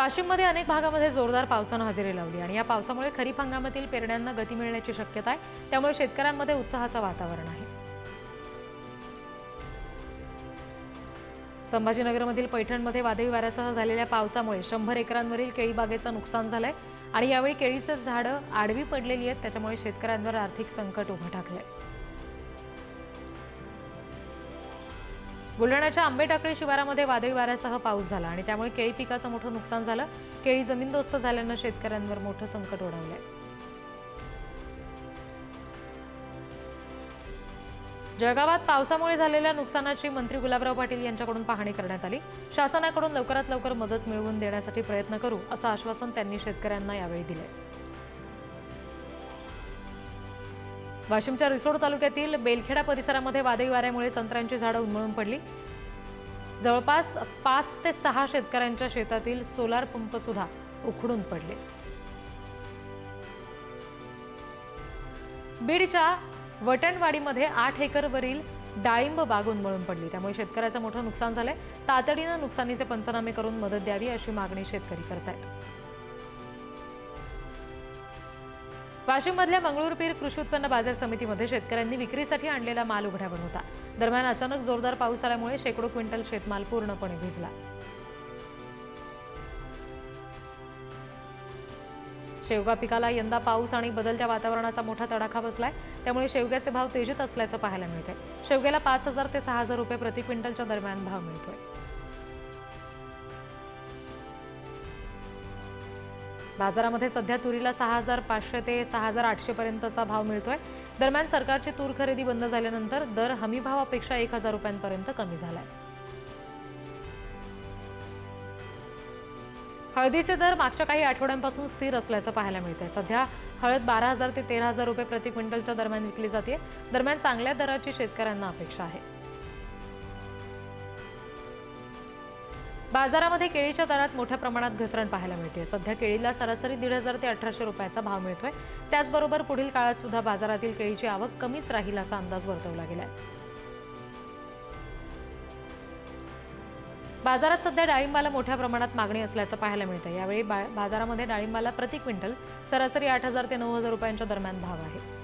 वाशिममध्ये अनेक भागामध्ये जोरदार पावसानं हजेरी लावली आणि या पावसामुळे खरीप हंगामातील पेरण्यांना गती मिळण्याची शक्यता आहे। त्यामुळे शेतकऱ्यांमध्ये उत्साहाचं वातावरण आहे। संभाजीनगरमधील पैठणमध्ये वादळी वाऱ्यासह झालेल्या पावसामुळे 100 एकरांवरील केळी बागेचं नुकसान झालंय आणि यावेळी केळीचे झाडं आडवी पडलेली आहेत। त्याच्यामुळे शेतकऱ्यांवर आर्थिक संकट उभं ठाकलंय। बुलढाण्याच्या आंबेटाकळी शिवारामध्ये वादळी वाऱ्यासह पाऊस झाला आणि त्यामुळे केळी पिकाचं मोठं नुकसान झालं। केळी जमीनदोस्त झाल्यानं शेतकऱ्यांवर मोठं संकट ओढवलंय। जळगावात पावसामुळे झालेल्या नुकसानाची मंत्री गुलाबराव पाटील यांच्याकडून पाहणी करण्यात आली। शासनाकडून लवकरात लवकर मदत मिळवून देण्यासाठी प्रयत्न करू असं आश्वासन त्यांनी शेतकऱ्यांना यावेळी दिले। वाशिमच्या रिसोड तालुक्यातील बेलखेडा परिसरामध्ये वादळी वाऱ्यामुळे संत्र्यांची झाडं उन्मळून पडली। जवळपास 5 ते 6 शेतकऱ्यांच्या शेतातील सोलार पंप सुद्धा उखडून पडले। बीडच्या वटणवाडीमध्ये 8 एकरवरील डाळिंब बाग उन्मळून पडली। त्यामुळे शेतकऱ्याचं मोठं नुकसान झालंय। तातडीनं नुकसानीचे पंचनामे करून मदत द्यावी अशी मागणी शेतकरी करतायत। वाशिममधल्या मंगळूरपीर कृषी उत्पन्न बाजार समितीमध्ये शेतकऱ्यांनी विक्रीसाठी आणलेला माल उघड्यावर होता। दरम्यान अचानक जोरदार पाऊस आल्यामुळे शेकडो क्विंटल शेतमाल पूर्णपणे भिजला। शेवगा पिकाला यंदा पाऊस आणि बदलत्या वातावरणाचा मोठा तडाखा बसलाय। त्यामुळे शेवग्याचे भाव तेजीत असल्याचं पाहायला मिळतंय। शेवग्याला 5000 ते 6000 रुपये प्रति क्विंटलच्या दरम्यान भाव मिळतोय। बाजारामध्ये सध्या तुरीला 6500 ते 6800 पर्यंतचा भाव मिळतोय। दरम्यान सरकारची तूर खरेदी बंद झाल्यानंतर दर हमी भावापेक्षा 1000 रुपयांपर्यंत कमी झालाय। हळदीचे दर मागच्या काही आठवड्यांपासून स्थिर असल्याचं पाहायला मिळतंय। सध्या हळद 12000 ते 13000 रुपये प्रति क्विंटलच्या दरम्यान विकली जाते। दरम्यान चांगल्या दराची शेतकऱ्यांना अपेक्षा आहे। बाजारामध्ये केळीच्या दरात मोठ्या प्रमाणात घसरण पाहायला मिळते। सध्या केळीला सरासरी 1500 ते 1800 रुपयाचा भाव मिळतोय। त्याचबरोबर पुढील काळात सुद्धा बाजारातील केळीची आवक कमीच राहील असा अंदाज वर्तवला गेलाय। बाजारात सध्या डाळिंबाला मोठ्या प्रमाणात मागणी असल्याचं पाहायला मिळतं। यावेळी बाजारामध्ये डाळिंबाला प्रति क्विंटल सरासरी 8000 ते 9000 रुपयांच्या दरम्यान भाव आहे।